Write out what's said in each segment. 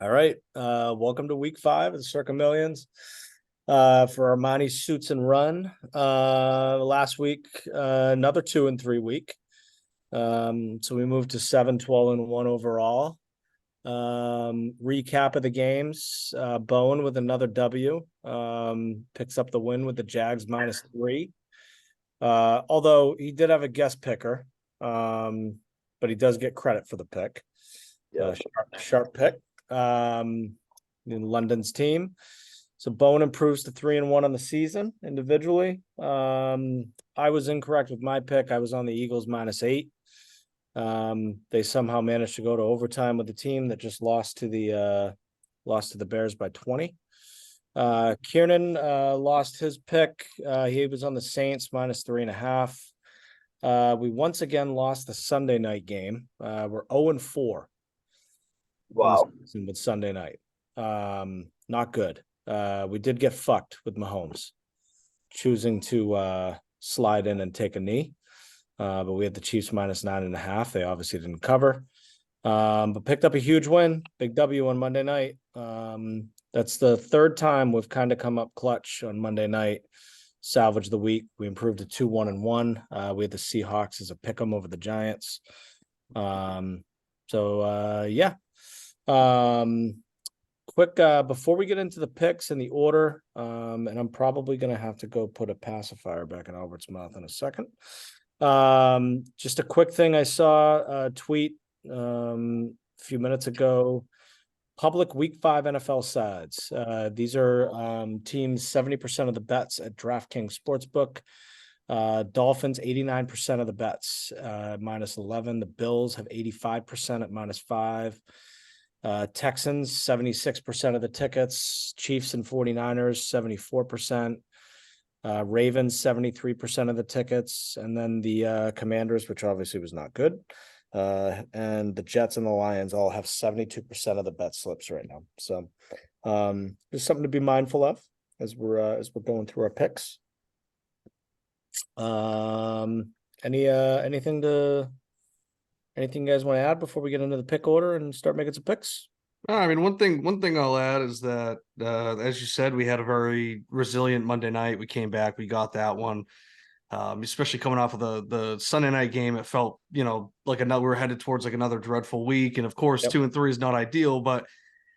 All right. Welcome to week 5 of the Circa Millions for Armani Suits and Run. Last week, another 2-3 week. So we moved to 7, 12, and 1 overall. Recap of the games. Bowen with another W. Picks up the win with the Jags -3. Although he did have a guest picker, but he does get credit for the pick. Yeah. Sharp pick. In London's team. So Bowen improves to 3-1 on the season individually. I was incorrect with my pick. I was on the Eagles -8. They somehow managed to go to overtime with the team that just lost to the Bears by 20. Kiernan lost his pick. He was on the Saints -3.5. We once again lost the Sunday night game. We're 0-4. Wow. With Sunday night. Not good. We did get fucked with Mahomes choosing to slide in and take a knee. But we had the Chiefs -9.5. They obviously didn't cover. But picked up a huge win. Big W on Monday night. That's the third time we've kind of come up clutch on Monday night. Salvaged the week. We improved to 2-1-1. We had the Seahawks as a pick 'em over the Giants. Yeah. Quick before we get into the picks in the order, and I'm probably gonna have to go put a pacifier back in Albert's mouth in a second. Just a quick thing. I saw a tweet a few minutes ago. Public week 5 NFL sides. These are teams 70% of the bets at DraftKings Sportsbook. Dolphins 89% of the bets, -11. The Bills have 85% at -5. Texans 76% of the tickets. Chiefs and 49ers 74%. Ravens 73% of the tickets, and then the Commanders, which obviously was not good. And the Jets and the Lions all have 72% of the bet slips right now. So there's something to be mindful of as we're going through our picks. Anything you guys want to add before we get into the pick order and start making some picks? I mean, one thing I'll add is that, as you said, we had a very resilient Monday night. We came back, we got that one, especially coming off of the Sunday night game. It felt, like we were headed towards like another dreadful week. And of course, 2-3 is not ideal, but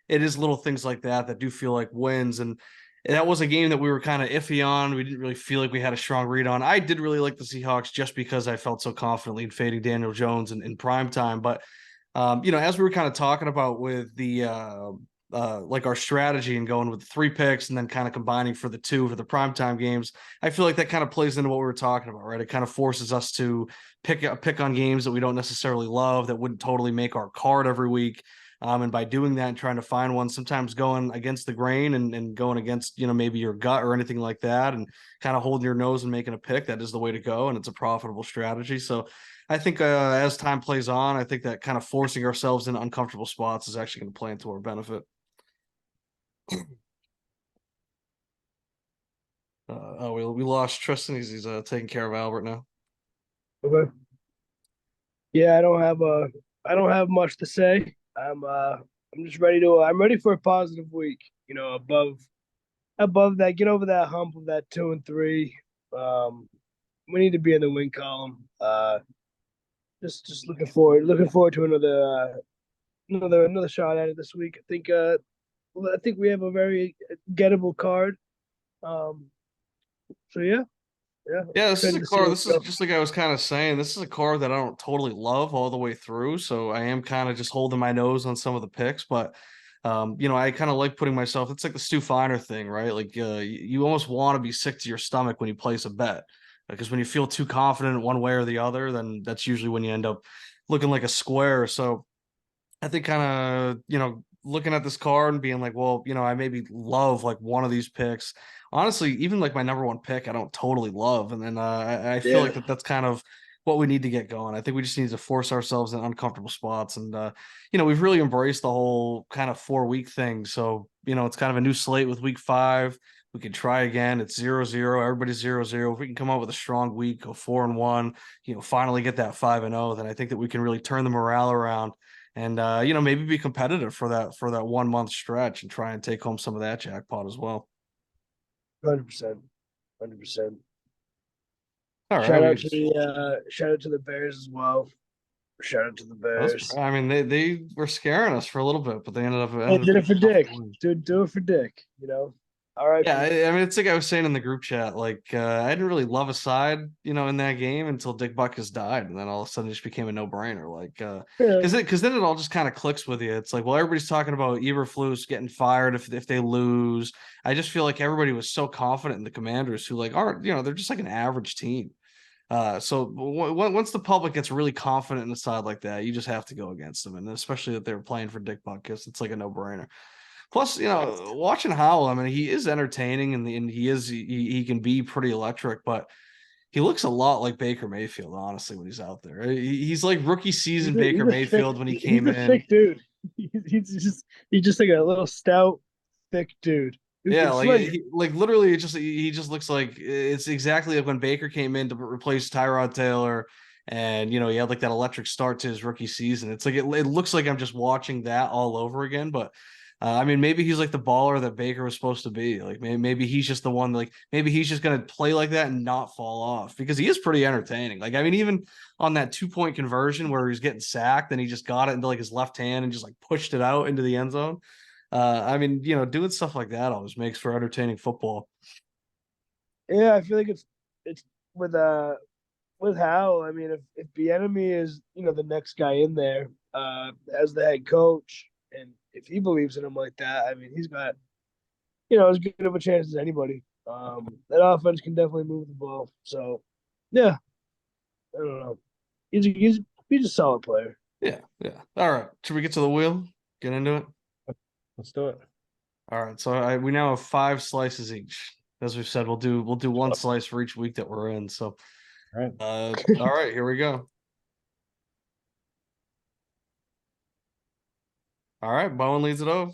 it is little things like that do feel like wins. And that was a game that we were kind of iffy on. We didn't really feel like we had a strong read on. I did really like the Seahawks just because I felt so confidently in fading Daniel Jones in prime time. But as we were kind of talking about with the like our strategy and going with the 3 picks and then kind of combining for the 2 for the primetime games, I feel like that kind of plays into what we were talking about, right? It kind of forces us to pick on games that we don't necessarily love, that wouldn't totally make our card every week. And by doing that and trying to find one, sometimes going against the grain and going against, maybe your gut or anything like that, and kind of holding your nose and making a pick, that is the way to go. And it's a profitable strategy. So I think as time plays on, I think that kind of forcing ourselves into uncomfortable spots is actually going to play into our benefit. We lost Tristan. He's taking care of Albert now. Okay. Yeah, I don't have much to say. I'm just ready I'm ready for a positive week. Above that, get over that hump of that 2-3. We need to be in the win column. Just looking forward to another shot at it this week. I think we have a very gettable card. So yeah. This is a card. This is just like I was kind of saying. This is a card that I don't totally love all the way through. So I am kind of just holding my nose on some of the picks, but I kind of like putting myself. It's like the Stu Feiner thing, right? Like you almost want to be sick to your stomach when you place a bet, because when you feel too confident one way or the other, then that's usually when you end up looking like a square. So I think kind of looking at this card and being like, well, I maybe love like one of these picks. Honestly, even like my number 1 pick, I don't totally love. And then I feel like that's kind of what we need to get going. I think we just need to force ourselves in uncomfortable spots. And, we've really embraced the whole kind of 4-week thing. So, it's kind of a new slate with week 5. We can try again. It's 0-0. Everybody's 0-0. If we can come out with a strong week, go 4-1, finally get that 5-0, then I think that we can really turn the morale around and maybe be competitive for that 1 month stretch and try and take home some of that jackpot as well. 100%. 100%. All Shout right. out to the Bears as well. Shout out to the Bears. I mean, they were scaring us for a little bit, but they ended up. They did it for being tough to Dick. win. Do it for Dick. All right. Yeah, I mean, it's like I was saying in the group chat. Like, I didn't really love a side, in that game until Dick Butkus died, and then all of a sudden it just became a no brainer. Like, because then it all just kind of clicks with you. It's like, well, everybody's talking about Eberflus getting fired if they lose. I just feel like everybody was so confident in the Commanders, who like are they're just like an average team. So once the public gets really confident in a side like that, you just have to go against them, and especially that they were playing for Dick Butkus, it's like a no brainer. Plus, watching Howell, I mean, he is entertaining and he can be pretty electric, but he looks a lot like Baker Mayfield, honestly, when he's out there. He's like rookie season Baker Mayfield when he came in. He's a thick dude. He's just like a little stout, thick dude. Yeah, like literally, he just looks like it's exactly like when Baker came in to replace Tyrod Taylor, and he had like that electric start to his rookie season. It's like it looks like I'm just watching that all over again, but. I mean, maybe he's like the baller that Baker was supposed to be. Like maybe he's just the one. Like maybe he's just gonna play like that and not fall off because he is pretty entertaining. Like I mean, even on that 2-point conversion where he's getting sacked and he just got it into like his left hand and just like pushed it out into the end zone. I mean, doing stuff like that always makes for entertaining football. Yeah, I feel like it's with Howell. I mean, if the enemy is the next guy in there as the head coach. And if he believes in him like that, I mean, he's got, as good of a chance as anybody. That offense can definitely move the ball. So, yeah, I don't know. He's a solid player. Yeah. All right. Should we get to the wheel? Get into it. Let's do it. All right. So we now have 5 slices each. As we've said, we'll do one slice for each week that we're in. So, All right. All right. Here we go. All right, Bowen leads it off.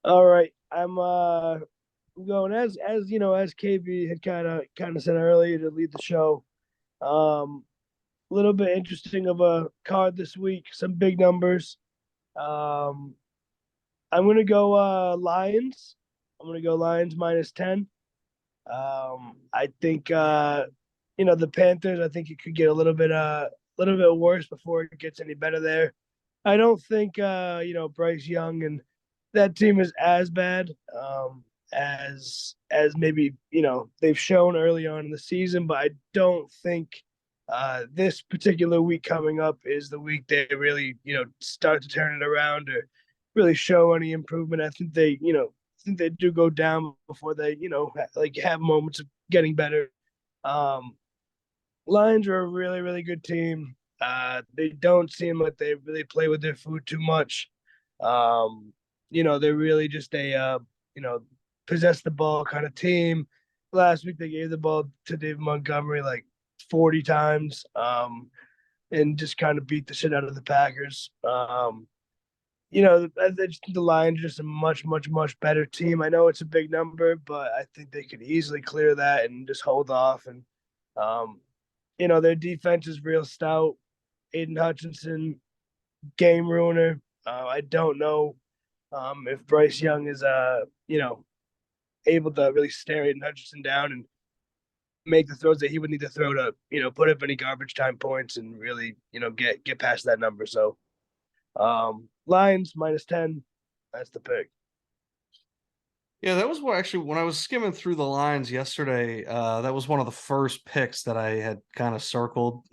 All right, I'm going as KB had kind of said earlier to lead the show. A little bit interesting of a card this week. Some big numbers. I'm gonna go Lions. I'm gonna go Lions -10. I think the Panthers. I think it could get a little bit worse before it gets any better there. I don't think Bryce Young and that team is as bad as maybe they've shown early on in the season, but I don't think this particular week coming up is the week they really start to turn it around or really show any improvement. I think they do go down before they have moments of getting better. Lions are a really, really good team. They don't seem like they really play with their food too much. They're really just a possess the ball kind of team. Last week they gave the ball to David Montgomery like 40 times, and just kind of beat the shit out of the Packers. I just think the Lions are just a much, much, much better team. I know it's a big number, but I think they could easily clear that and just hold off. And their defense is real stout. Aiden Hutchinson, game ruiner. I don't know if Bryce Young is able to really stare Aiden Hutchinson down and make the throws that he would need to throw to put up any garbage time points and really get past that number. So Lions -10. That's the pick. Yeah, that was what actually when I was skimming through the lines yesterday, that was one of the first picks that I had kind of circled.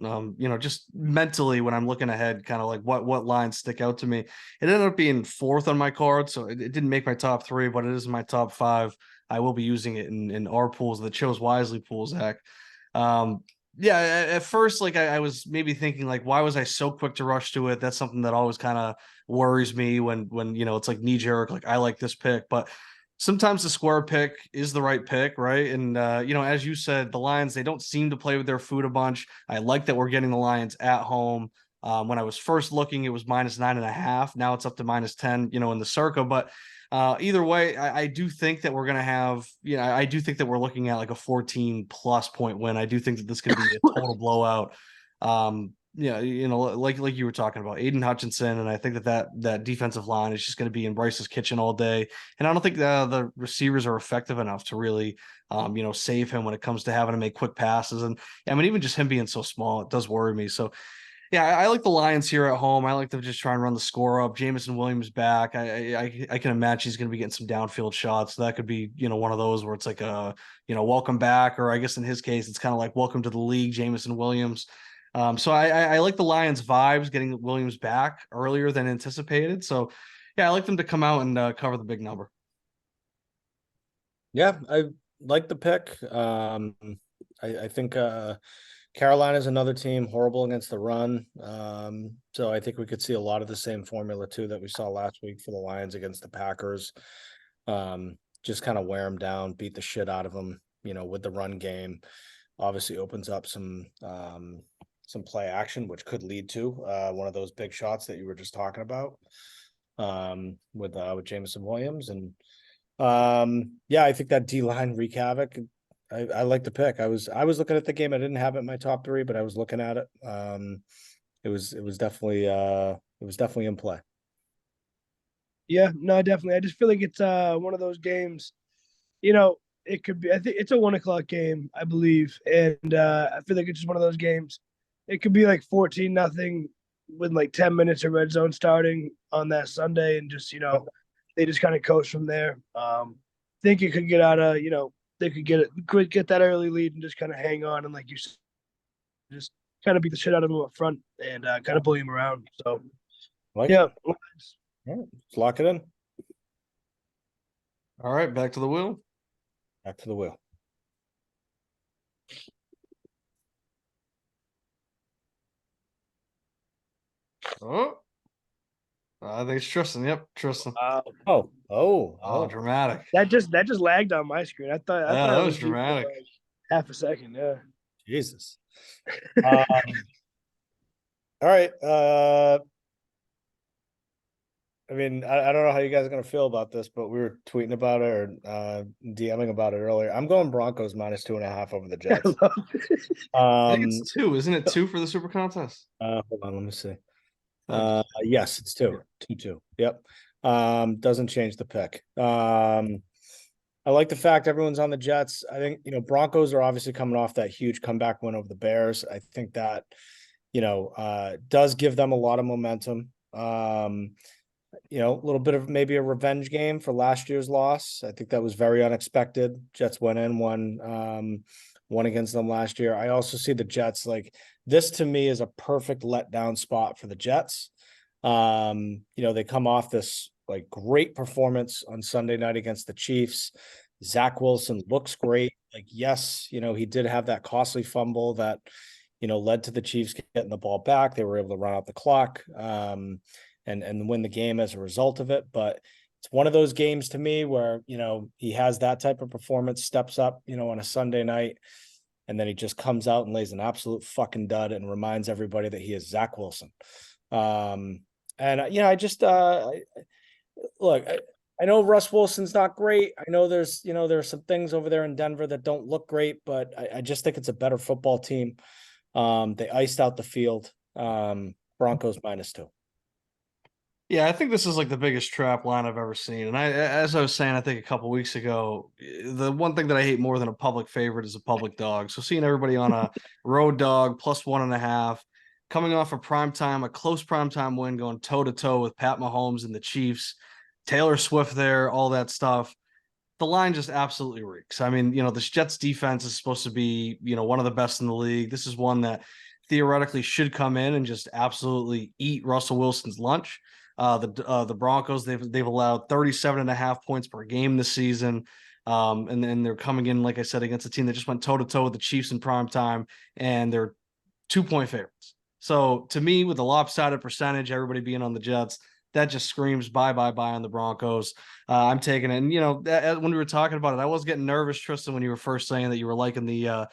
Just mentally when I'm looking ahead, kind of like what lines stick out to me. It ended up being 4th on my card, so it didn't make my top 3, but it is my top 5. I will be using it in our pools, the Chose Wisely pool, Zach. Yeah, at first, like I was maybe thinking, like, why was I so quick to rush to it? That's something that always kind of worries me when it's like knee jerk, like I like this pick, but sometimes the square pick is the right pick, right? And as you said, the Lions, they don't seem to play with their food a bunch. I like that we're getting the Lions at home. When I was first looking, it was -9.5. Now it's up to -10, in the Circa. But either way, I do think that we're going to have, I do think that we're looking at like a 14+ point win. I do think that this could be a total blowout. yeah, like you were talking about Aiden Hutchinson, and I think that defensive line is just going to be in Bryce's kitchen all day. And I don't think the receivers are effective enough to really, save him when it comes to having to make quick passes. And I mean, even just him being so small, it does worry me. So yeah, I like the Lions here at home. I like to just try and run the score up. Jamison Williams back. I can imagine he's going to be getting some downfield shots. So that could be, one of those where it's like a, welcome back, or I guess in his case, it's kind of like welcome to the league, Jamison Williams. So I like the Lions vibes getting Williams back earlier than anticipated. So yeah, I like them to come out and cover the big number. Yeah, I like the pick. I think Carolina's another team horrible against the run. So I think we could see a lot of the same formula too that we saw last week for the Lions against the Packers. Just kind of wear them down, beat the shit out of them, with the run game. Obviously opens up some play action, which could lead to one of those big shots that you were just talking about with Jamison Williams. And yeah, I think that D line wreak havoc. I like the pick. I was looking at the game. I didn't have it in my top 3, but I was looking at it. It was definitely in play. Yeah, no, definitely. I just feel like it's one of those games. It could be. I think it's a 1 o'clock game, I believe, and I feel like it's just one of those games. It could be like 14-0 with like 10 minutes of red zone starting on that Sunday, and just they just kind of coast from there. Think it could get out of they could get that early lead and just kind of hang on, and like you said, just kind of beat the shit out of them up front and kind of bully them around. So yeah. All right, let's lock it in. All right, back to the wheel. Back to the wheel. Oh, I think it's Tristan. Yep, Tristan. Oh, Dramatic. That just lagged on my screen. I thought that it was dramatic. like half a second. Yeah. Jesus. All right. I mean, I don't know how you guys are gonna feel about this, but we were tweeting about it or DMing about it earlier. I'm going Broncos -2.5 over the Jets. I think it's 2, isn't it? 2 for the Super Contest. Hold on, let me see. Yes, it's 2. Yep. Doesn't change the pick. I like the fact everyone's on the Jets. I think, Broncos are obviously coming off that huge comeback win over the Bears. I think that, does give them a lot of momentum. A little bit of maybe a revenge game for last year's loss. I think that was very unexpected. Jets went in, won against them last year. I also see the Jets like this to me is a perfect letdown spot for the Jets. They come off this like great performance on Sunday night against the Chiefs. Zach Wilson looks great. Like, yes, he did have that costly fumble that, led to the Chiefs getting the ball back. They were able to run out the clock and win the game as a result of it. But it's one of those games to me where, he has that type of performance, steps up, on a Sunday night, and then he just comes out and lays an absolute fucking dud and reminds everybody that he is Zach Wilson. I just look, I know Russ Wilson's not great. I know there's there are some things over there in Denver that don't look great, but I just think it's a better football team. They iced out the field. Broncos -2. Yeah, I think this is like the biggest trap line I've ever seen. And as I was saying, I think a couple weeks ago, the one thing that I hate more than a public favorite is a public dog. So seeing everybody on a road dog +1.5, coming off a close primetime win, going toe to toe with Pat Mahomes and the Chiefs, Taylor Swift there, all that stuff. The line just absolutely reeks. I mean, this Jets defense is supposed to be, one of the best in the league. This is one that theoretically should come in and just absolutely eat Russell Wilson's lunch. The Broncos, they've allowed 37.5 points per game this season. And then they're coming in, like I said, against a team that just went toe to toe with the Chiefs in prime time, and they're 2-point favorites. So to me, with the lopsided percentage, everybody being on the Jets, that just screams bye on the Broncos. I'm taking it. And, when we were talking about it, I was getting nervous, Tristan, when you were first saying that you were liking the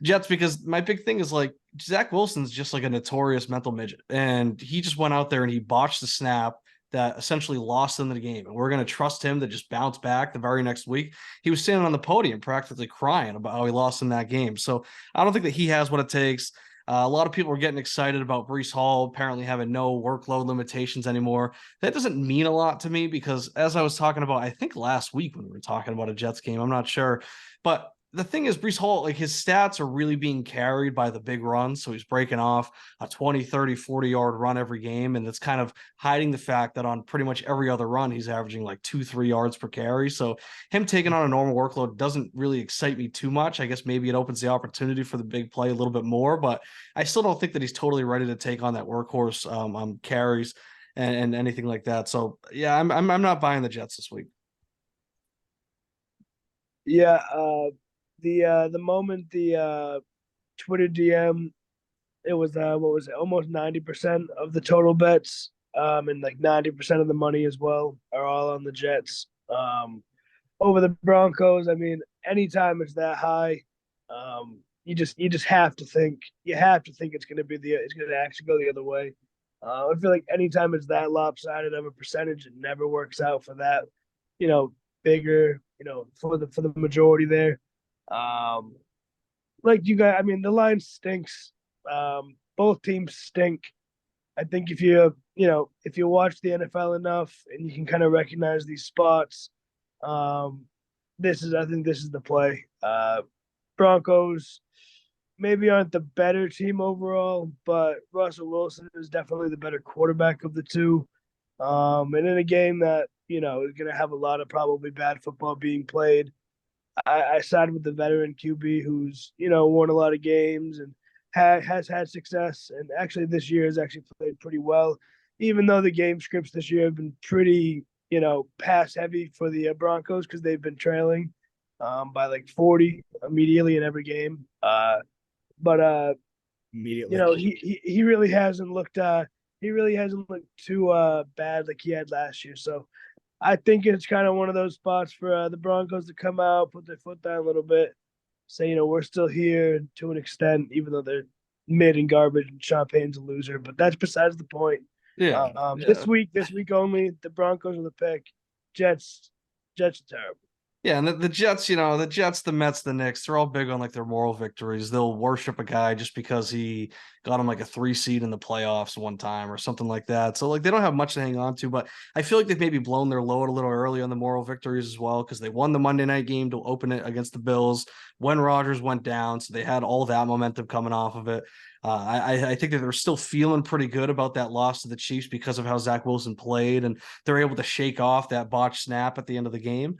Jets, because my big thing is like Zach Wilson's just like a notorious mental midget. And he just went out there and he botched the snap that essentially lost them the game. And we're going to trust him to just bounce back the very next week. He was standing on the podium practically crying about how he lost in that game. So I don't think that he has what it takes. A lot of people are getting excited about Breece Hall apparently having no workload limitations anymore. That doesn't mean a lot to me because, as I was talking about, I think last week when we were talking about a Jets game, I'm not sure, but the thing is, Breece Hall, like his stats are really being carried by the big runs. So he's breaking off a 20, 30, 40-yard run every game. And it's kind of hiding the fact that on pretty much every other run, he's averaging like 2-3 yards per carry. So him taking on a normal workload doesn't really excite me too much. I guess maybe it opens the opportunity for the big play a little bit more, but I still don't think that he's totally ready to take on that workhorse carries and anything like that. So yeah, I'm not buying the Jets this week. Yeah, the moment the Twitter DM, it was what was it, almost 90% of the total bets, and like 90% of the money as well are all on the Jets. Over the Broncos, I mean, anytime it's that high, you just have to think it's gonna actually go the other way. I feel like anytime it's that lopsided of a percentage, it never works out for that, you know, bigger, for the majority there. Um, like you guys, I mean, the line stinks. Both teams stink. I think if you watch the NFL enough and you can kind of recognize these spots, I think this is the play. Broncos maybe aren't the better team overall, but Russell Wilson is definitely the better quarterback of the two. And in a game that is going to have a lot of probably bad football being played, I side with the veteran QB who's won a lot of games and has had success, and actually this year has actually played pretty well, even though the game scripts this year have been pretty pass heavy for the Broncos because they've been trailing by like 40 immediately in every game. But Immediately. he really hasn't looked too bad like he had last year. So I think it's kind of one of those spots for the Broncos to come out, put their foot down a little bit, say, we're still here to an extent, even though they're mid and garbage and Sean Payton's a loser. But that's besides the point. Yeah. This week only, the Broncos are the pick. Jets are terrible. Yeah, and the Jets, the Jets, the Mets, the Knicks, they're all big on like their moral victories. They'll worship a guy just because he got him like a 3 seed in the playoffs one time or something like that. So like they don't have much to hang on to, but I feel like they've maybe blown their load a little early on the moral victories as well because they won the Monday night game to open it against the Bills when Rodgers went down. So they had all that momentum coming off of it. I think that they're still feeling pretty good about that loss to the Chiefs because of how Zach Wilson played, and they're able to shake off that botched snap at the end of the game.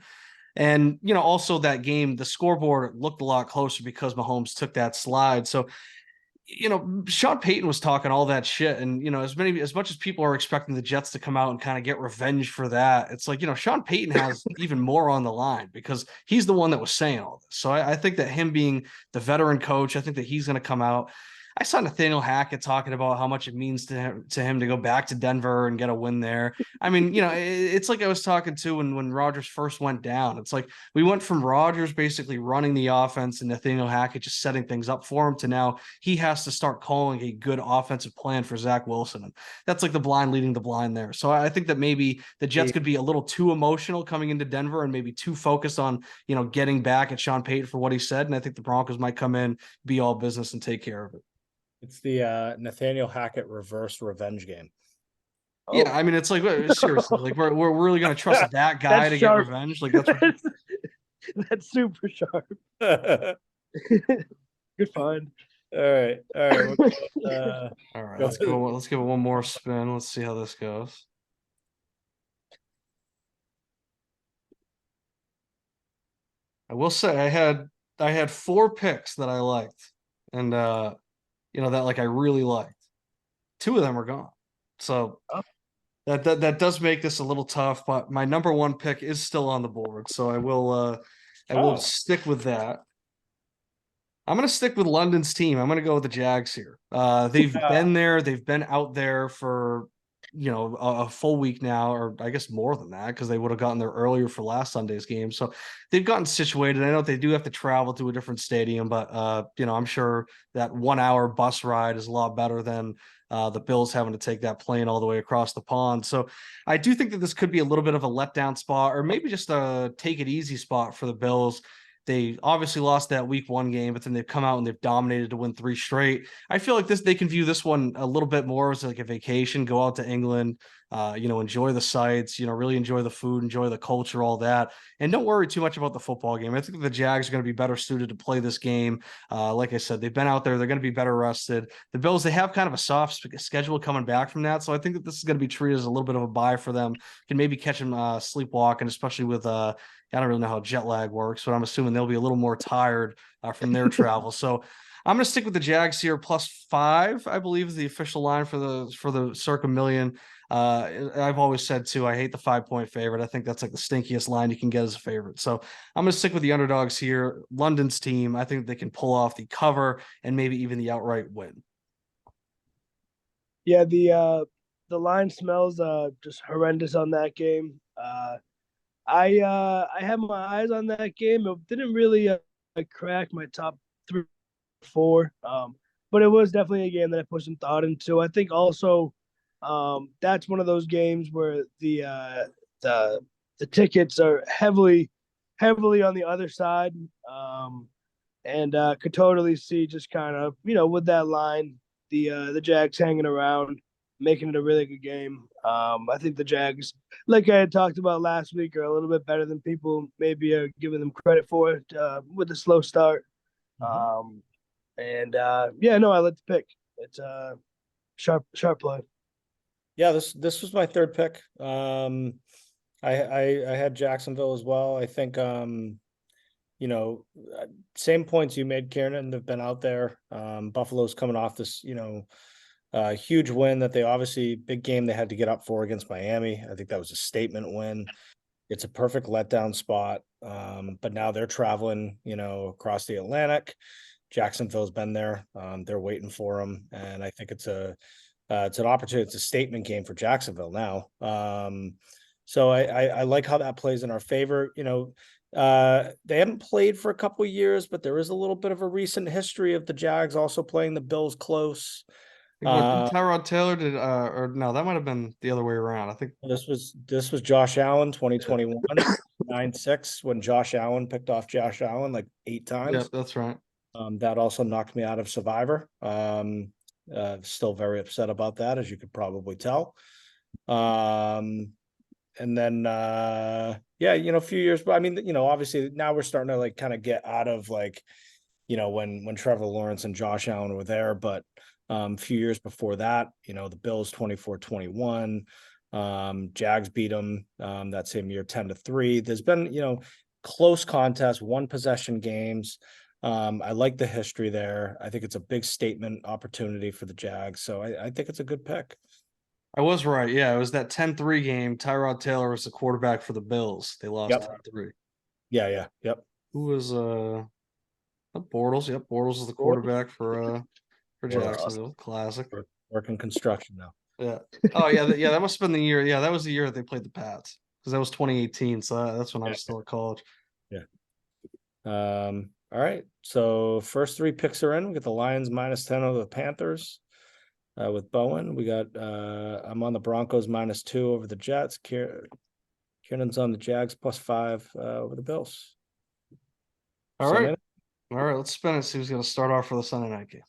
And, also that game, the scoreboard looked a lot closer because Mahomes took that slide. So, Sean Payton was talking all that shit. And, as much as people are expecting the Jets to come out and kind of get revenge for that, it's like, Sean Payton has even more on the line because he's the one that was saying all this. So I think that him being the veteran coach, I think that he's going to come out. I saw Nathaniel Hackett talking about how much it means to him to go back to Denver and get a win there. I mean, it's like I was talking to when Rodgers first went down. It's like we went from Rodgers basically running the offense and Nathaniel Hackett just setting things up for him to now he has to start calling a good offensive plan for Zach Wilson. And that's like the blind leading the blind there. So I think that maybe the Jets could be a little too emotional coming into Denver and maybe too focused on, getting back at Sean Payton for what he said. And I think the Broncos might come in, be all business and take care of it. It's the Nathaniel Hackett reverse revenge game. Yeah, I mean, it's like seriously, like we're really gonna trust that guy to sharp. get revenge. Like that's super sharp. Good find. All right. All right. Let's give it one more spin. Let's see how this goes. I will say I had 4 picks that I liked, and that like I really liked. 2 of them are gone. So that does make this a little tough, but my number 1 pick is still on the board. So I will stick with that. I'm going to stick with London's team. I'm going to go with the Jags here. They've been there. They've been out there for, a full week now, or I guess more than that, because they would have gotten there earlier for last Sunday's game. So they've gotten situated. I know they do have to travel to a different stadium, but, I'm sure that 1-hour bus ride is a lot better than the Bills having to take that plane all the way across the pond. So I do think that this could be a little bit of a letdown spot, or maybe just a take it easy spot for the Bills. They obviously lost that week 1 game, but then they've come out and they've dominated to win 3 straight. I feel like they can view this one a little bit more as like a vacation, go out to England, enjoy the sights, really enjoy the food, enjoy the culture, all that. And don't worry too much about the football game. I think the Jags are going to be better suited to play this game. Like I said, they've been out there. They're going to be better rested. The Bills, they have kind of a soft schedule coming back from that. So I think that this is going to be treated as a little bit of a bye for them. Can maybe catch them sleepwalking, especially with I don't really know how jet lag works, but I'm assuming they'll be a little more tired from their travel. So I'm going to stick with the Jags here, +5, I believe, is the official line for the Circa Million. I've always said too, I hate the 5-point favorite. I think that's like the stinkiest line you can get as a favorite. So I'm going to stick with the underdogs here. London's team, I think they can pull off the cover and maybe even the outright win. Yeah, the line smells just horrendous on that game. I had my eyes on that game. It didn't really crack my top 3 or 4. But it was definitely a game that I put some thought into. I think also that's one of those games where the tickets are heavily on the other side. And could totally see just kind of, with that line, the Jags hanging around, making it a really good game. I think the Jags, like I had talked about last week, are a little bit better than people maybe are giving them credit for it with a slow start. Mm-hmm. I like the pick. It's a sharp play. Yeah, this was my third pick. I had Jacksonville as well. I think same points you made, Kieran. They've been out there. Buffalo's coming off this, huge win that they obviously big game they had to get up for against Miami. I think that was a statement win. It's a perfect letdown spot. But now they're traveling, across the Atlantic. Jacksonville's been there. They're waiting for them, and I think it's an opportunity. It's a statement game for Jacksonville now. So I like how that plays in our favor. They haven't played for a couple of years, but there is a little bit of a recent history of the Jags also playing the Bills close. Tyrod Taylor did, or no, that might have been the other way around. I think this was Josh Allen, 2021, 9-6, when Josh Allen picked off Josh Allen like 8 times. Yeah, that's right. That also knocked me out of Survivor. Still very upset about that, as you could probably tell. And then a few years, but I mean, obviously now we're starting to like kind of get out of like, when Trevor Lawrence and Josh Allen were there, but a few years before that, the Bills 24-21, Jags beat them that same year 10-3. There's been, close contests, 1 possession games. I like the history there. I think it's a big statement opportunity for the Jags. So I think it's a good pick. I was right. Yeah, it was that 10-3 game. Tyrod Taylor was the quarterback for the Bills. They lost 10-3. Yeah. Yep. Who was Bortles? Yep, Bortles is the quarterback for Jacksonville. Classic. Working construction now. Yeah. Oh yeah, that must have been the year. Yeah, that was the year that they played the Pats, because that was 2018. So that's when I was still at college. Yeah. All right. So first 3 picks are in. We got the Lions -10 over the Panthers. With Bowen, we got I'm on the Broncos -2 over the Jets. Kiernan's on the Jags +5 over the Bills. All right, let's spin it. See who's going to start off for the Sunday night game.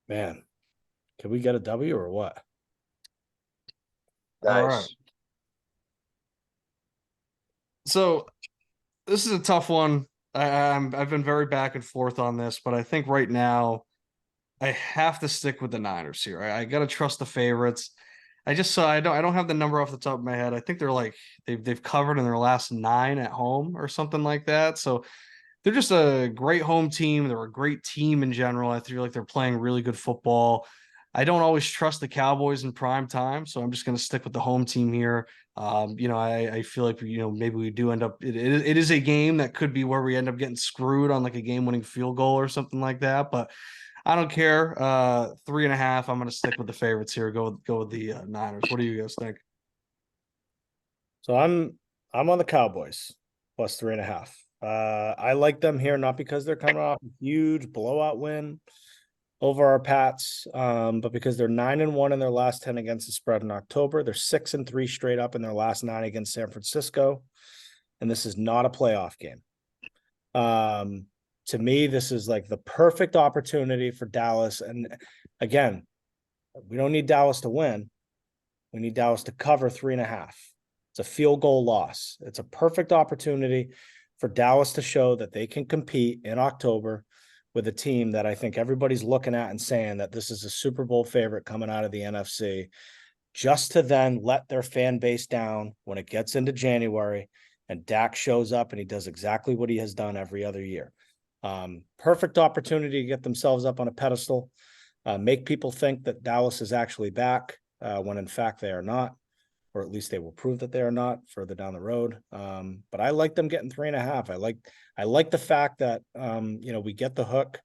Man, can we get a W or what? Nice. All right. So this is a tough one. I've been very back and forth on this, but I think right now I have to stick with the Niners here. I got to trust the favorites. I just saw, I don't have the number off the top of my head. I think they're like they've covered in their last 9 at home or something like that. So they're just a great home team. They're a great team in general. I feel like they're playing really good football. I don't always trust the Cowboys in prime time, so I'm just going to stick with the home team here. I feel like maybe we do end up. It is a game that could be where we end up getting screwed on like a game-winning field goal or something like that, but I don't care. 3.5. I'm going to stick with the favorites here. Go with the Niners. What do you guys think? So I'm on the Cowboys +3.5. I like them here, not because they're coming off a huge blowout win over our Pats, but because they're 9-1 in their last 10 against the spread in October. They're 6-3 straight up in their last 9 against San Francisco, and this is not a playoff game. To me, this is like the perfect opportunity for Dallas. And again, we don't need Dallas to win. We need Dallas to cover 3.5. It's a field goal loss. It's a perfect opportunity for Dallas to show that they can compete in October with a team that I think everybody's looking at and saying that this is a Super Bowl favorite coming out of the NFC, just to then let their fan base down when it gets into January and Dak shows up and he does exactly what he has done every other year. Perfect opportunity to get themselves up on a pedestal, make people think that Dallas is actually back when in fact they are not, or at least they will prove that they are not further down the road. But I like them getting 3.5. I like the fact that we get the hook.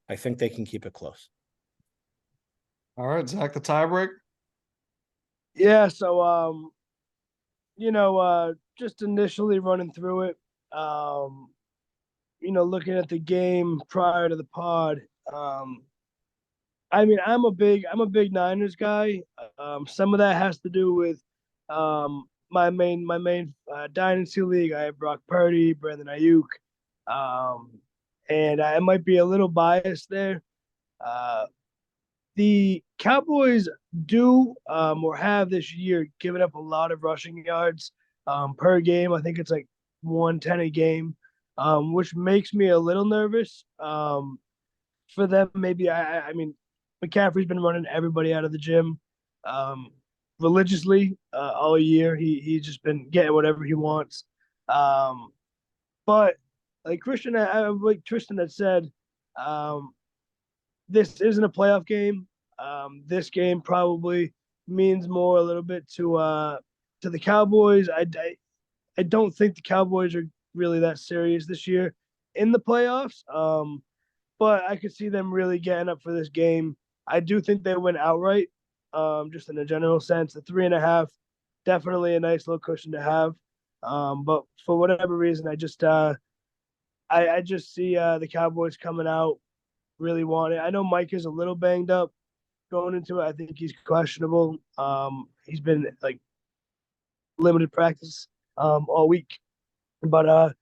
I think they can keep it close. All right, Zach, the tiebreak. Yeah, so just initially running through it, looking at the game prior to the pod, I mean, I'm a big Niners guy. Some of that has to do with my main dynasty league. I have Brock Purdy, Brandon Ayuk, and I might be a little biased there. The Cowboys do or have this year given up a lot of rushing yards per game. I think it's like 110 a game, which makes me a little nervous for them. Maybe I mean, McCaffrey's been running everybody out of the gym religiously all year. He's just been getting whatever he wants. But like like Tristan had said, this isn't a playoff game. This game probably means more a little bit to the Cowboys. I don't think the Cowboys are really that serious this year in the playoffs. But I could see them really getting up for this game. I do think they win outright, just in a general sense. The 3.5, definitely a nice little cushion to have. But for whatever reason, I just see the Cowboys coming out really want it. I know Mike is a little banged up going into it. I think he's questionable. He's been like limited practice all week. But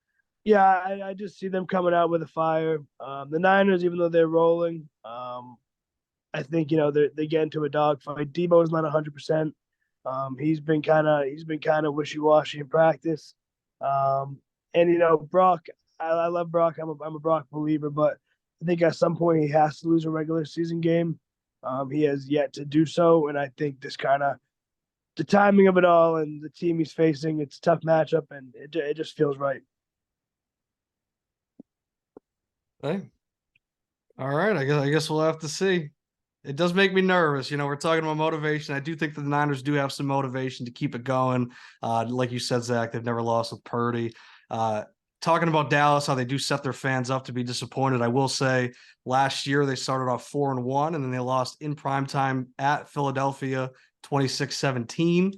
yeah, I just see them coming out with a fire. The Niners, even though they're rolling, I think they get into a dogfight. Debo's not 100%. He's been kind of wishy washy in practice. And Brock, I love Brock. I'm a Brock believer, but I think at some point he has to lose a regular season game. He has yet to do so, and I think this kind of the timing of it all and the team he's facing, it's a tough matchup, and it just feels right. Hey, all right. I guess we'll have to see. It does make me nervous. We're talking about motivation. I do think that the Niners do have some motivation to keep it going. Like you said, Zach, they've never lost with Purdy. Talking about Dallas, how they do set their fans up to be disappointed. I will say last year they started off 4-1, and then they lost in primetime at Philadelphia 26-17.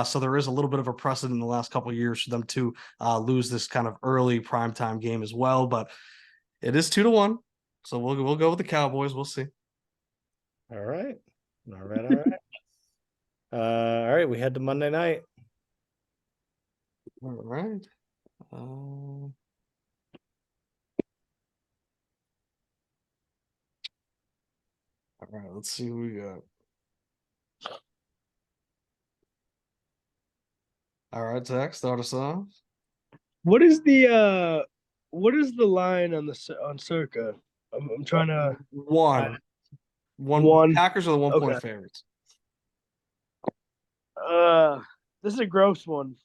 So there is a little bit of a precedent in the last couple of years for them to lose this kind of early primetime game as well. But it is 2-1. So we'll go with the Cowboys. We'll see. All right. All right. All right. We head to Monday night. All right. All right. Let's see who we got. All right, Zach, start us off. What is the line on Circa? I'm trying to One. Packers are the 1 point favorites. This is a gross one.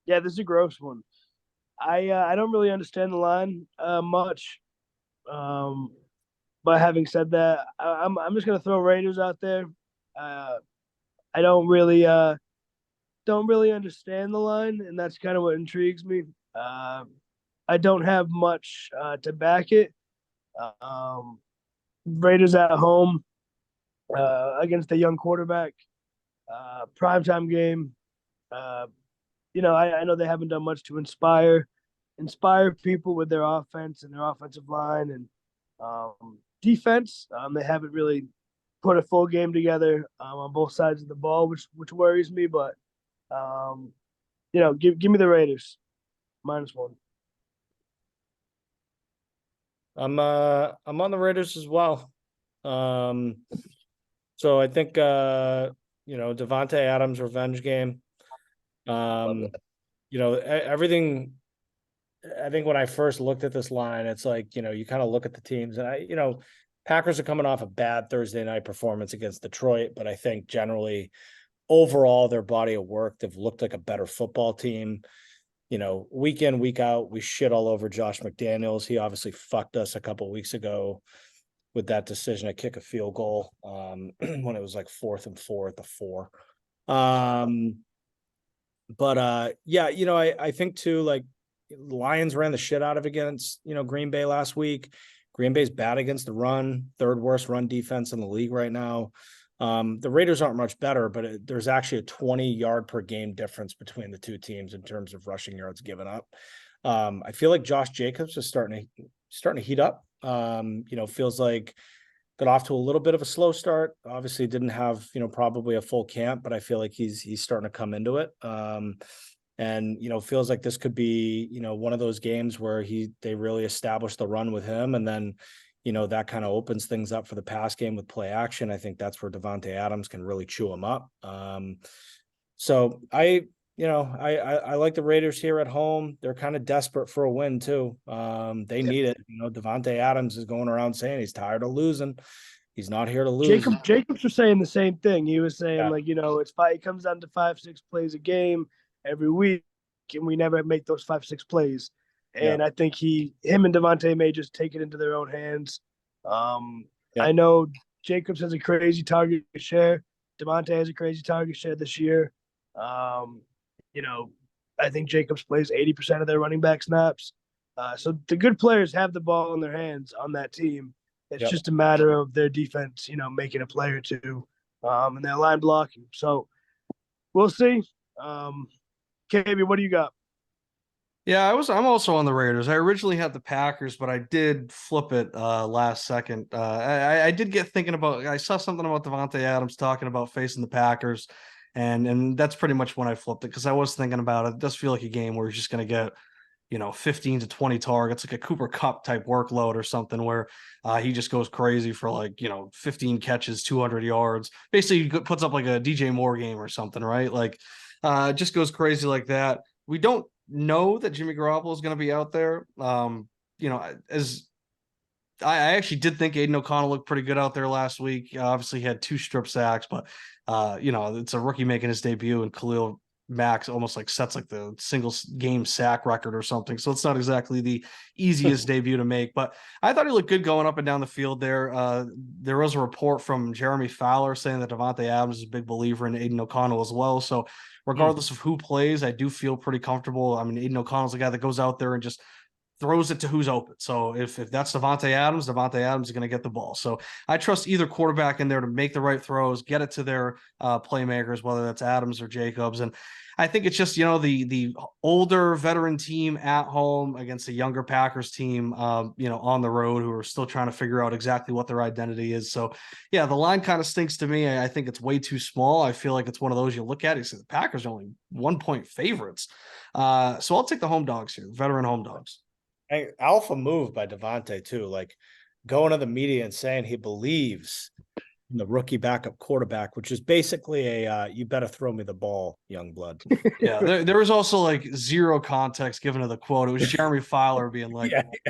Yeah, this is a gross one. I don't really understand the line much. But having said that, I'm just gonna throw Raiders out there. I don't really understand the line, and that's kind of what intrigues me. I don't have much to back it. Raiders at home against a young quarterback, primetime game. I know they haven't done much to inspire people with their offense and their offensive line and defense. They haven't really put a full game together on both sides of the ball, which worries me. But give me the Raiders. -1. I'm on the Raiders as well. So I think Davante Adams revenge game. Everything. I think when I first looked at this line, it's like, you kind of look at the teams and Packers are coming off a bad Thursday night performance against Detroit, but I think generally overall their body of work, they've looked like a better football team. Week in, week out, we shit all over Josh McDaniels. He obviously fucked us a couple of weeks ago with that decision to kick a field goal when it was like 4th and 4 at the 4. I think too, like, Lions ran the shit out of against Green Bay last week. Green Bay's bad against the run, 3rd worst run defense in the league right now. The Raiders aren't much better, but there's actually a 20-yard per game difference between the two teams in terms of rushing yards given up. I feel like Josh Jacobs is starting to heat up. Feels like got off to a little bit of a slow start. Obviously didn't have, probably a full camp, but I feel like he's starting to come into it. Feels like this could be, one of those games where they really establish the run with him. And then, that kind of opens things up for the pass game with play action. I think that's where Davante Adams can really chew him up. So I like the Raiders here at home. They're kind of desperate for a win too. They need it. Davante Adams is going around saying he's tired of losing. He's not here to lose. Jacobs was saying the same thing. He was saying it comes down to 5-6 plays a game every week, and we never make those 5-6 plays. And I think him and Davante may just take it into their own hands. I know Jacobs has a crazy target share. Davante has a crazy target share this year. I think Jacobs plays 80% of their running back snaps. So the good players have the ball in their hands on that team. It's just a matter of their defense, making a play or two, and their line blocking. So we'll see. KB, what do you got? Yeah, I'm also on the Raiders. I originally had the Packers, but I did flip it last second. I did get thinking about. I saw something about Davante Adams talking about facing the Packers, and that's pretty much when I flipped it because I was thinking about it. It does feel like a game where he's just going to get 15 to 20 targets, like a Cooper Kupp type workload or something where he just goes crazy for 15 catches, 200 yards. Basically, he puts up like a DJ Moore game or something, right? Just goes crazy like that. We don't know that Jimmy Garoppolo is going to be out there. As I actually did think Aiden O'Connell looked pretty good out there last week. Obviously, he had 2 strip sacks, but it's a rookie making his debut, and Khalil Max almost sets the single game sack record or something. So it's not exactly the easiest debut to make, but I thought he looked good going up and down the field there. There was a report from Jeremy Fowler saying that Davante Adams is a big believer in Aiden O'Connell as well. So regardless of who plays, I do feel pretty comfortable. I mean, Aiden O'Connell's a guy that goes out there and just throws it to who's open. So if that's Davante Adams is going to get the ball. So I trust either quarterback in there to make the right throws, get it to their playmakers, whether that's Adams or Jacobs. And I think it's just, the older veteran team at home against a younger Packers team, on the road who are still trying to figure out exactly what their identity is. So yeah, the line kind of stinks to me. I think it's way too small. I feel like it's one of those you look at, you say the Packers are only 1-point favorites. So I'll take the home dogs here, veteran home dogs. Alpha move by Davante too, going to the media and saying he believes in the rookie backup quarterback, which is basically you better throw me the ball, young blood. Yeah, there was also zero context given to the quote. It was Jeremy Fowler being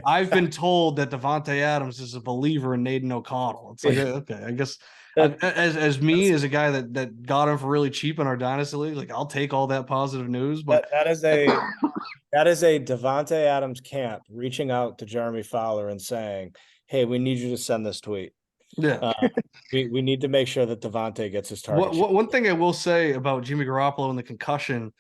I've been told that Davante Adams is a believer in Aiden O'Connell. It's okay, I guess as a guy that got him for really cheap in our dynasty league, I'll take all that positive news. But that is a Davante Adams camp reaching out to Jeremy Fowler and saying, "Hey, we need you to send this tweet." Yeah, we need to make sure that Davante gets his target. One thing I will say about Jimmy Garoppolo and the concussion,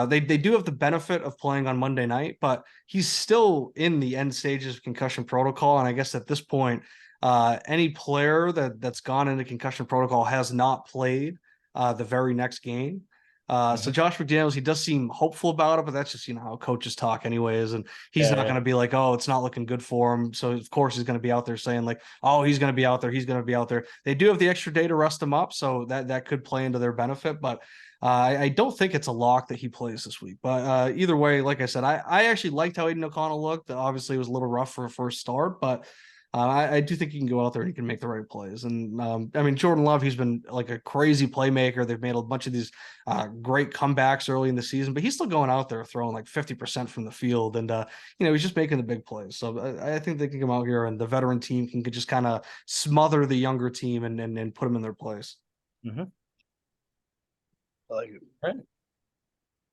they do have the benefit of playing on Monday night, but he's still in the end stages of concussion protocol. And I guess at this point, any player that's gone into concussion protocol has not played the very next game. So Josh McDaniels, he does seem hopeful about it, but that's just, how coaches talk anyways. And he's Yeah, not going to be like, oh, it's not looking good for him. So of course he's going to be out there saying like, oh, he's going to be out there. He's going to be out there. They do have the extra day to rest him up. So that could play into their benefit, but I don't think it's a lock that he plays this week. But either way, like I said, I actually liked how Aiden O'Connell looked. Obviously it was a little rough for a first start, but I do think he can go out there and he can make the right plays. And I mean, Jordan Love, he's been like a crazy playmaker. They've made a bunch of these great comebacks early in the season, but he's still going out there throwing like 50% from the field. And, he's just making the big plays. So I think they can come out here and the veteran team can just kind of smother the younger team and put them in their place. Mm-hmm. I like it. Right.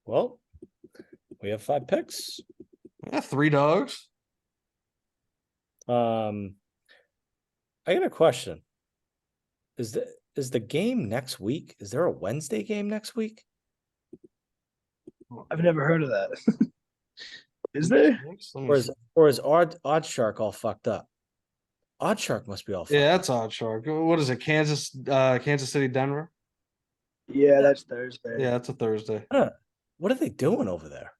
Well, we have 5 picks. Yeah, 3 dogs. I got a question. Is the game next week? Is there a Wednesday game next week? I've never heard of that. Is there? Or is Odd Shark all fucked up? Odd Shark must be all fucked Yeah, up. that's Odd Shark. What is it? Kansas City, Denver? Yeah, that's Thursday. Yeah, that's a Thursday. What are they doing over there?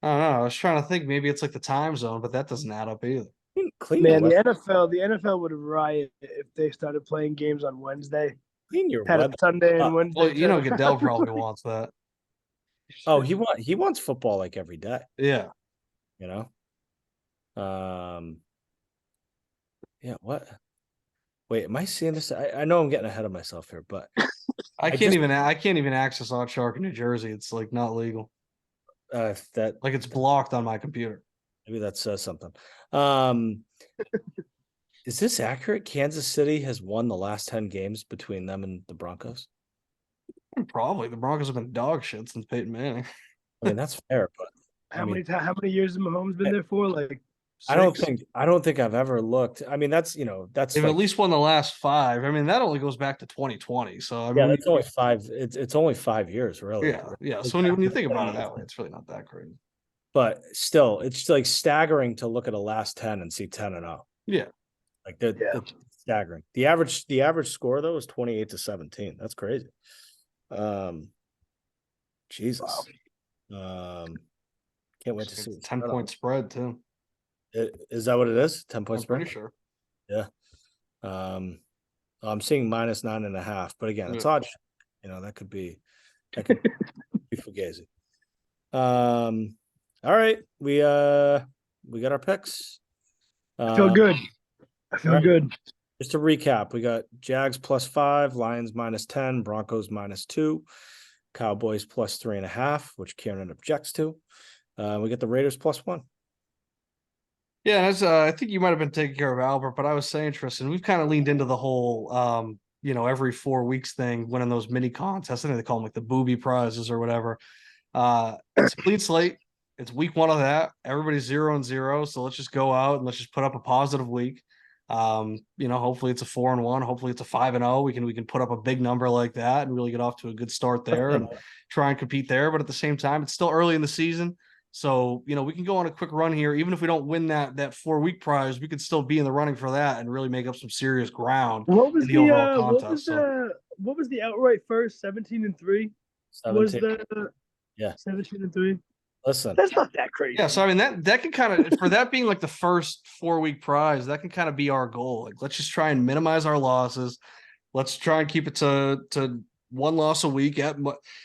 I don't know. I was trying to think maybe it's like the time zone, but that doesn't add up either. Clean Man, your the NFL would riot if they started playing games on Wednesday. clean your Had a weather. Sunday and Wednesday. Well, Goodell probably wants that. Oh, he wants football like every day. Yeah. Yeah, what? Wait, am I seeing this? I know I'm getting ahead of myself here, but I can't even access Odd Shark in New Jersey. It's like not legal. that Like it's blocked on my computer. maybe that says something. Is this accurate? Kansas City has won the last 10 games between them and the Broncos. Probably the Broncos have been dog shit since Peyton Manning. I mean, that's fair, but how many years has Mahomes been there for? Like 6? I don't think I've ever looked. I mean, that's They've like, at least won the last 5. I mean, that only goes back to 2020. So I mean, it's only 5. It's only 5 years, really. yeah. So when you think about it that way, it's really not that crazy. But still, it's like staggering to look at a last 10 and see 10-0. Yeah. Like it's staggering. The average score though is 28-17. That's crazy. Jesus. Wow. Can't wait to see. 10-point spread too. Is that what it is? 10-point I'm spread? pretty sure. Yeah. I'm seeing -9.5, but again, it's odd. That could be fugazi. All right. We got our picks. I feel good. I feel good. Just to recap, we got Jags +5, Lions -10, Broncos -2, Cowboys +3.5, which Kieran objects to. We get the Raiders +1. Yeah, I think you might have been taking care of Albert, but I was saying, Tristan, we've kind of leaned into the whole, every 4 weeks thing, winning those mini contests. I think they call them like the booby prizes or whatever. It's a clean slate. It's week 1 of that. Everybody's 0-0. So let's just go out and let's just put up a positive week. Hopefully it's a 4-1. Hopefully it's a 5-0. We can put up a big number like that and really get off to a good start there and try and compete there. But at the same time, it's still early in the season. So, we can go on a quick run here. Even if we don't win that 4-week prize, we could still be in the running for that and really make up some serious ground What was in the overall contest. What was the outright first? 17-3? 17. 17-3. Listen, that's not that crazy. Yeah, so I mean that can kind of, for that being like the first 4-week prize, that can kind of be our goal. Like, let's just try and minimize our losses. Let's try and keep it to 1 loss a week at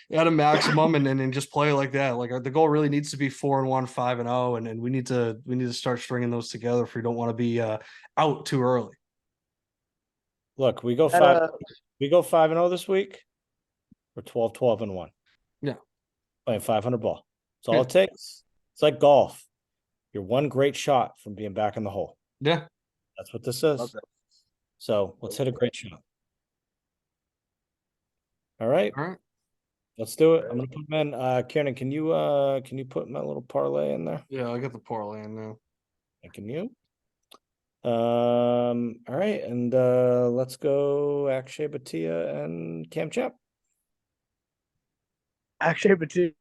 a maximum, and then just play like that. Like the goal really needs to be 4-1, 5-0, and we need to start stringing those together if we don't want to be out too early. Look, we go 5-0 this week. We're 12-12-1. Yeah, playing 500 ball. That's all it takes. It's like golf. You're one great shot from being back in the hole. Yeah, that's what this is. So let's hit a great shot. All right. Let's do it. I'm gonna put them in. Kieran, can you put my little parlay in there? Yeah, I got the parlay in there. Can you? All right, and let's go Akshay Bhatia and Cam Champ. Akshay Bhatia.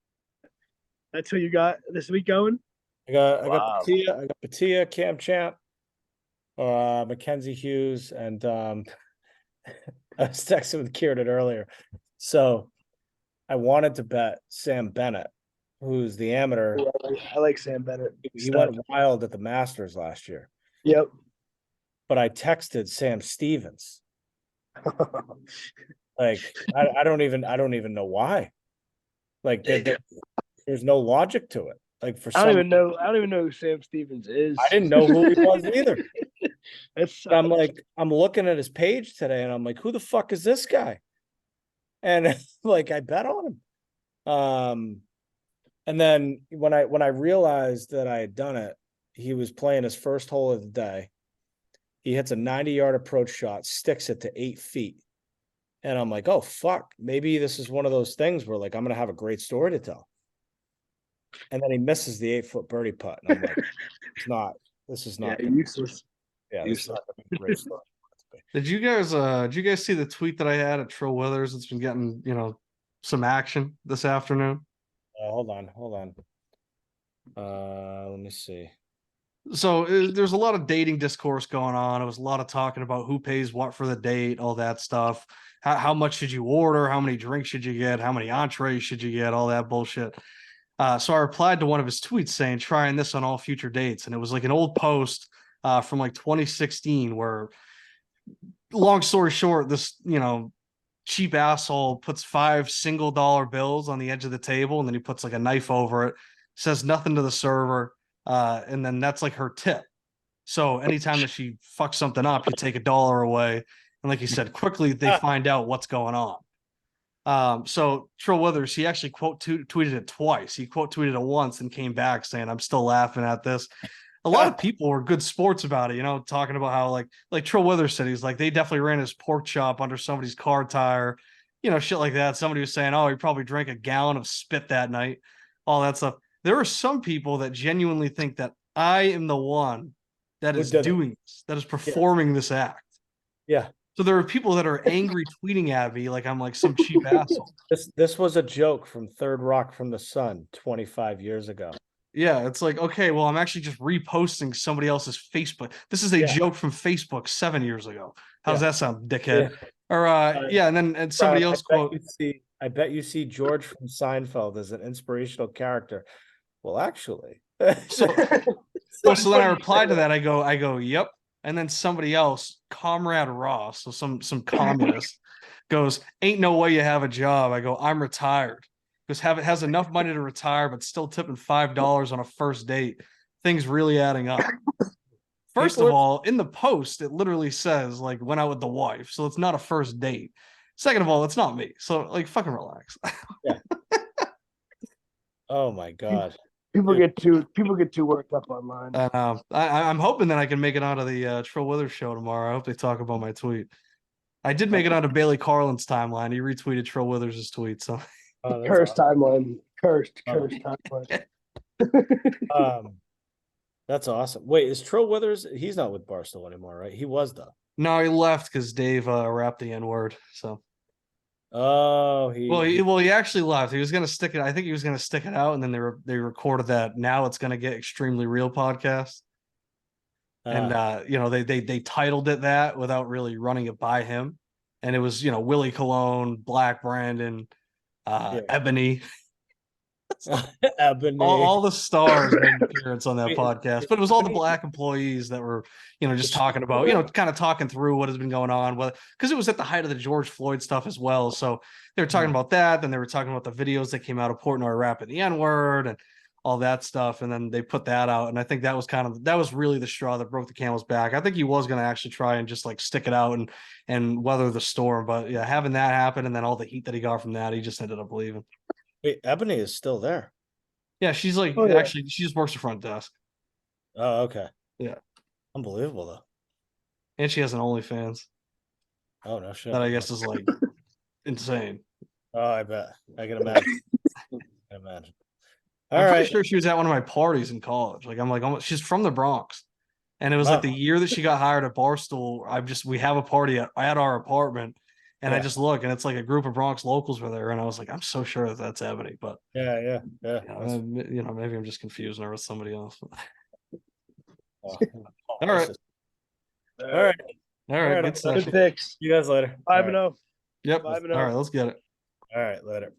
That's who you got this week going? I got Bhatia, Cam Champ, Mackenzie Hughes, and I was texting with Kieran earlier. So I wanted to bet Sam Bennett, who's the amateur. Ooh, I like Sam Bennett. He went wild at the Masters last year. Yep. But I texted Sam Stevens. Like I don't even know why. Like there's no logic to it. Like for I don't even know who Sam Stevens is. I didn't know who he was either. I'm like, like, I'm looking at his page today and I'm like, who the fuck is this guy? And like I bet on him. And then when I realized that I had done it, he was playing his first hole of the day. He hits a 90-yard approach shot, sticks it to 8 feet. And I'm like, oh fuck, maybe this is one of those things where like I'm gonna have a great story to tell. And then he misses the 8-foot birdie putt. And I'm like, this is not useless. Yeah, this is not gonna be a great story. Did you guys see the tweet that I had at Trill Withers? It's been getting, some action this afternoon. Hold on. Let me see. So there's a lot of dating discourse going on. It was a lot of talking about who pays what for the date, all that stuff. How much should you order? How many drinks should you get? How many entrees should you get? All that bullshit. So I replied to one of his tweets saying, trying this on all future dates. And it was like an old post from like 2016 where, long story short, this, cheap asshole puts 5 single dollar bills on the edge of the table and then he puts like a knife over it, says nothing to the server. And then that's like her tip. So anytime that she fucks something up, you take $1 away. And like you said, quickly they find out what's going on. So Trill Withers, he actually tweeted it twice. He tweeted it once and came back saying, I'm still laughing at this. A lot of people were good sports about it, talking about how like Trill Withers said, he's like, they definitely ran his pork chop under somebody's car tire, shit like that. Somebody was saying, oh, he probably drank a gallon of spit that night, all that stuff. There are some people that genuinely think that I am the one that is doing this, that is performing this act. Yeah. So there are people that are angry tweeting at me like I'm like some cheap asshole. This was a joke from Third Rock from the Sun 25 years ago. Yeah, it's like, okay, well, I'm actually just reposting somebody else's Facebook. This is a joke from Facebook 7 years ago. How does that sound, dickhead? Yeah. Or and somebody else quote. I bet you see George from Seinfeld as an inspirational character. Well, actually. So then I replied to that. I go, yep. And then somebody else, Comrade Ross, so some communist, goes, ain't no way you have a job. I go, I'm retired. Because has enough money to retire, but still tipping $5 on a first date. Things really adding up. First of all, in the post, it literally says like went out with the wife, so it's not a first date. Second of all, it's not me, so like fucking relax. Yeah. Oh my god. People get too worked up online. I'm hoping that I can make it onto the Trill Withers show tomorrow. I hope they talk about my tweet. I did make it onto Bailey Carlin's timeline. He retweeted Trill Withers' tweet, so. Cursed timeline. Cursed timeline. That's awesome. Wait, is Trill Withers? He's not with Barstool anymore, right? He was though. No, he left because Dave rapped the N-word. So. Oh, he actually left. He was gonna stick it. I think he was gonna stick it out, and then they recorded that. Now it's gonna get extremely real podcast. And they titled it that without really running it by him, and it was Willie Colon, Black Brandon. Ebony. Ebony. All the stars made an appearance on that podcast, but it was all the black employees that were, just talking about, kind of talking through what has been going on. Because it was at the height of the George Floyd stuff as well. So they were talking about that. Then they were talking about the videos that came out of Portnoy rapping the N-word and all that stuff. And then they put that out. And I think that was really the straw that broke the camel's back. I think he was going to actually try and just like stick it out and weather the storm. But yeah, having that happen and then all the heat that he got from that, he just ended up leaving. Wait, Ebony is still there. Yeah, she's like actually she just works the front desk. Oh, okay. Yeah. Unbelievable though. And she has an OnlyFans. Oh no shit. That I guess is like insane. Oh, I bet. I can imagine. I'm pretty sure she was at one of my parties in college. Like I'm like, she's from the Bronx. And it was like the year that she got hired at Barstool. We have a party at our apartment. And I just look, and it's like a group of Bronx locals were there, and I was like, I'm so sure that's Ebony, but yeah. Maybe I'm just confusing her with somebody else. All right. All right. Good picks. See you guys later. 5-0. Yep. 5-0. All right, let's get it. All right, later.